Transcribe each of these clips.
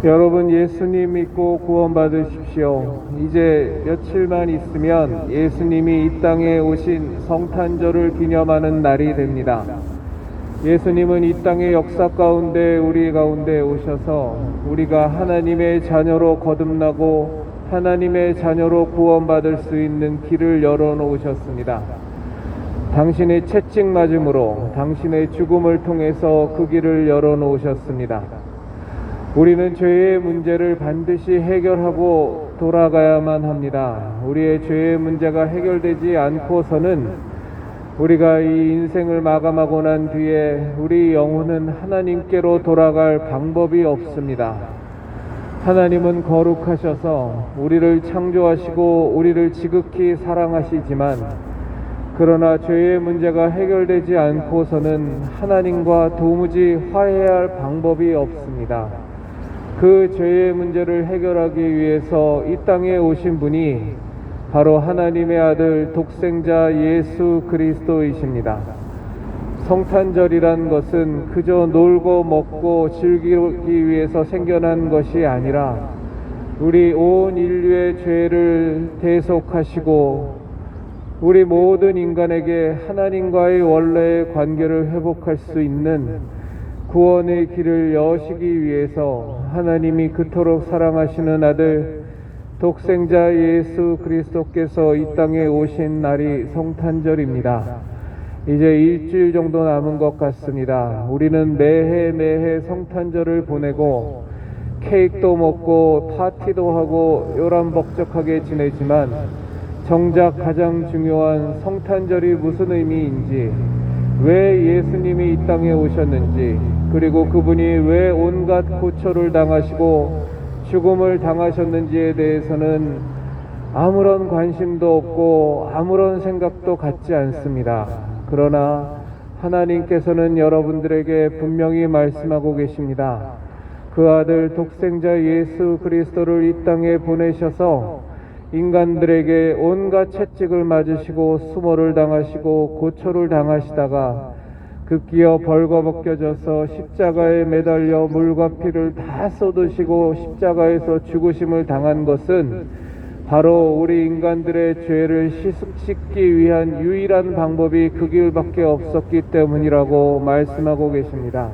여러분, 예수님 믿고 구원받으십시오. 이제 며칠만 있으면 예수님이 이 땅에 오신 성탄절을 기념하는 날이 됩니다. 예수님은 이 땅의 역사 가운데 우리 가운데 오셔서 우리가 하나님의 자녀로 거듭나고 하나님의 자녀로 구원받을 수 있는 길을 열어놓으셨습니다. 당신의 채찍 맞음으로 당신의 죽음을 통해서 그 길을 열어놓으셨습니다. 우리는 죄의 문제를 반드시 해결하고 돌아가야만 합니다. 우리의 죄의 문제가 해결되지 않고서는 우리가 이 인생을 마감하고 난 뒤에 우리 영혼은 하나님께로 돌아갈 방법이 없습니다. 하나님은 거룩하셔서 우리를 창조하시고 우리를 지극히 사랑하시지만 그러나 죄의 문제가 해결되지 않고서는 하나님과 도무지 화해할 방법이 없습니다. 그 죄의 문제를 해결하기 위해서 이 땅에 오신 분이 바로 하나님의 아들 독생자 예수 그리스도이십니다. 성탄절이란 것은 그저 놀고 먹고 즐기기 위해서 생겨난 것이 아니라 우리 온 인류의 죄를 대속하시고 우리 모든 인간에게 하나님과의 원래의 관계를 회복할 수 있는 구원의 길을 여시기 위해서 하나님이 그토록 사랑하시는 아들 독생자 예수 그리스도께서 이 땅에 오신 날이 성탄절입니다. 이제 일주일 정도 남은 것 같습니다. 우리는 매해 성탄절을 보내고 케이크도 먹고 파티도 하고 요란벅적하게 지내지만 정작 가장 중요한 성탄절이 무슨 의미인지, 왜 예수님이 이 땅에 오셨는지, 그리고 그분이 왜 온갖 고초를 당하시고 죽음을 당하셨는지에 대해서는 아무런 관심도 없고 아무런 생각도 갖지 않습니다. 그러나 하나님께서는 여러분들에게 분명히 말씀하고 계십니다. 그 아들 독생자 예수 그리스도를 이 땅에 보내셔서 인간들에게 온갖 채찍을 맞으시고 수모를 당하시고 고초를 당하시다가 급기어 벌거벗겨져서 십자가에 매달려 물과 피를 다 쏟으시고 십자가에서 죽으심을 당한 것은 바로 우리 인간들의 죄를 씻기 위한 유일한 방법이 그 길밖에 없었기 때문이라고 말씀하고 계십니다.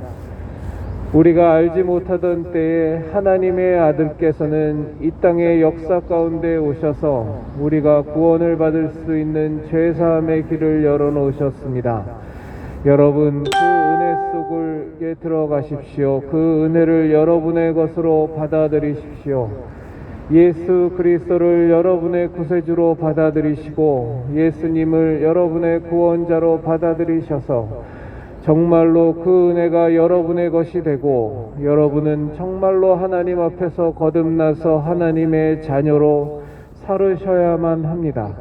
우리가 알지 못하던 때에 하나님의 아들께서는 이 땅의 역사 가운데 오셔서 우리가 구원을 받을 수 있는 죄사함의 길을 열어놓으셨습니다. 여러분, 그 은혜 속에 들어가십시오. 그 은혜를 여러분의 것으로 받아들이십시오. 예수 그리스도를 여러분의 구세주로 받아들이시고 예수님을 여러분의 구원자로 받아들이셔서 정말로 그 은혜가 여러분의 것이 되고 여러분은 정말로 하나님 앞에서 거듭나서 하나님의 자녀로 살으셔야만 합니다.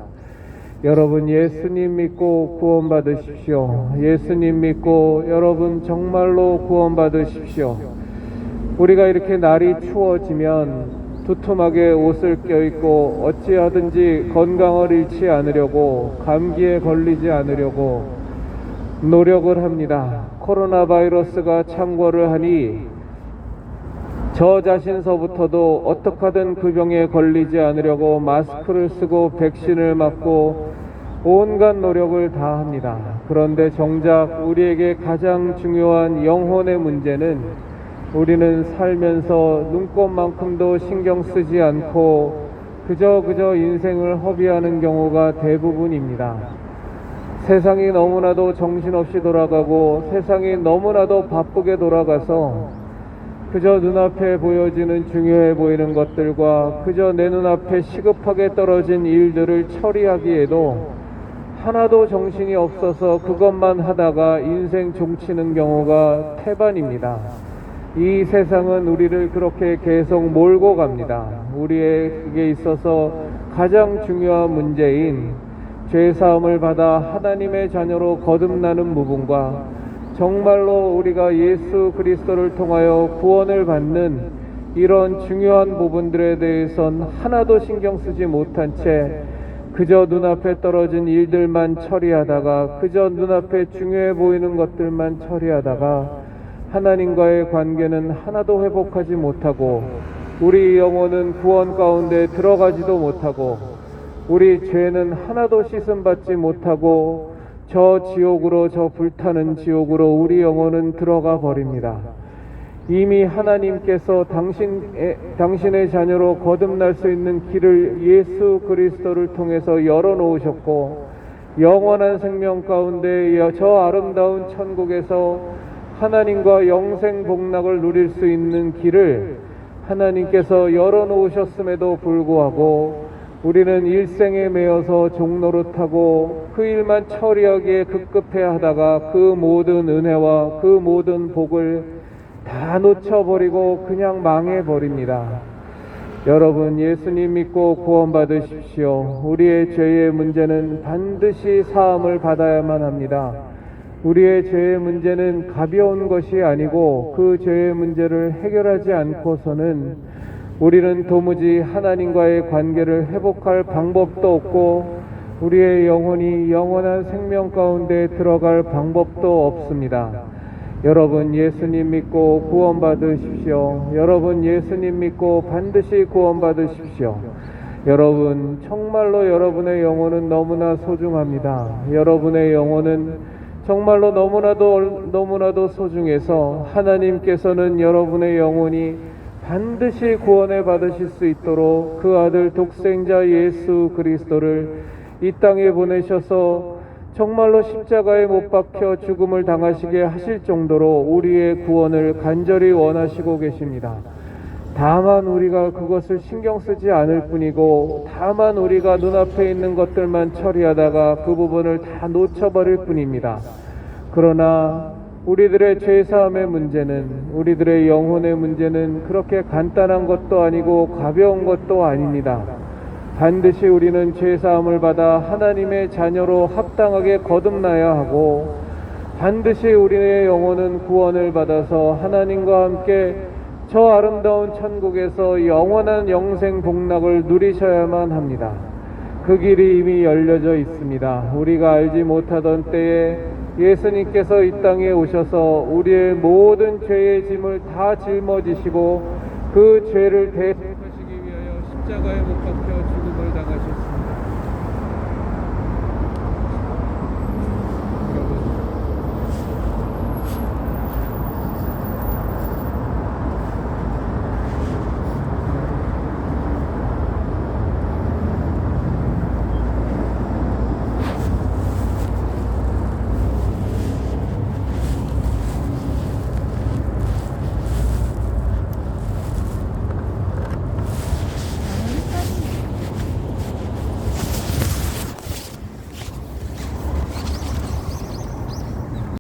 여러분, 예수님 믿고 구원받으십시오. 예수님 믿고 여러분 정말로 구원받으십시오. 우리가 이렇게 날이 추워지면 두툼하게 옷을 껴입고 어찌하든지 건강을 잃지 않으려고, 감기에 걸리지 않으려고 노력을 합니다. 코로나 바이러스가 창궐을 하니 저 자신서부터도 어떻게 하든 그 병에 걸리지 않으려고 마스크를 쓰고 백신을 맞고 온갖 노력을 다 합니다. 그런데 정작 우리에게 가장 중요한 영혼의 문제는 우리는 살면서 눈꼽만큼도 신경 쓰지 않고 그저 인생을 허비하는 경우가 대부분입니다. 세상이 너무나도 정신없이 돌아가고 세상이 너무나도 바쁘게 돌아가서 그저 눈앞에 보여지는 중요해 보이는 것들과 그저 내 눈앞에 시급하게 떨어진 일들을 처리하기에도 하나도 정신이 없어서 그것만 하다가 인생 종치는 경우가 태반입니다. 이 세상은 우리를 그렇게 계속 몰고 갑니다. 우리에게 있어서 가장 중요한 문제인 죄사함을 받아 하나님의 자녀로 거듭나는 부분과 정말로 우리가 예수 그리스도를 통하여 구원을 받는 이런 중요한 부분들에 대해선 하나도 신경 쓰지 못한 채 그저 눈앞에 떨어진 일들만 처리하다가 그저 눈앞에 중요해 보이는 것들만 처리하다가 하나님과의 관계는 하나도 회복하지 못하고 우리 영혼은 구원 가운데 들어가지도 못하고 우리 죄는 하나도 씻음받지 못하고 저 지옥으로, 저 불타는 지옥으로 우리 영혼은 들어가 버립니다. 이미 하나님께서 당신의 자녀로 거듭날 수 있는 길을 예수 그리스도를 통해서 열어놓으셨고, 영원한 생명 가운데 저 아름다운 천국에서 하나님과 영생 복락을 누릴 수 있는 길을 하나님께서 열어놓으셨음에도 불구하고 우리는 일생에 매여서 종노릇하고 그 일만 처리하기에 급급해 하다가 그 모든 은혜와 그 모든 복을 다 놓쳐버리고 그냥 망해버립니다. 여러분, 예수님 믿고 구원받으십시오. 우리의 죄의 문제는 반드시 사함을 받아야만 합니다. 우리의 죄의 문제는 가벼운 것이 아니고 그 죄의 문제를 해결하지 않고서는 우리는 도무지 하나님과의 관계를 회복할 방법도 없고 우리의 영혼이 영원한 생명 가운데 들어갈 방법도 없습니다. 여러분, 예수님 믿고 구원받으십시오. 여러분, 예수님 믿고 반드시 구원받으십시오. 여러분, 정말로 여러분의 영혼은 너무나 소중합니다. 여러분의 영혼은 정말로 너무나도 소중해서 하나님께서는 여러분의 영혼이 반드시 구원을 받으실 수 있도록 그 아들 독생자 예수 그리스도를 이 땅에 보내셔서 정말로 십자가에 못 박혀 죽음을 당하시게 하실 정도로 우리의 구원을 간절히 원하시고 계십니다. 다만 우리가 그것을 신경 쓰지 않을 뿐이고, 다만 우리가 눈앞에 있는 것들만 처리하다가 그 부분을 다 놓쳐버릴 뿐입니다. 그러나 우리들의 죄사함의 문제는, 우리들의 영혼의 문제는 그렇게 간단한 것도 아니고 가벼운 것도 아닙니다. 반드시 우리는 죄사함을 받아 하나님의 자녀로 합당하게 거듭나야 하고, 반드시 우리의 영혼은 구원을 받아서 하나님과 함께 저 아름다운 천국에서 영원한 영생 복락을 누리셔야만 합니다. 그 길이 이미 열려져 있습니다. 우리가 알지 못하던 때에 예수님께서 이 땅에 오셔서 우리의 모든 죄의 짐을 다 짊어지시고 그 죄를 대속하시기 위하여 십자가에 못 박혀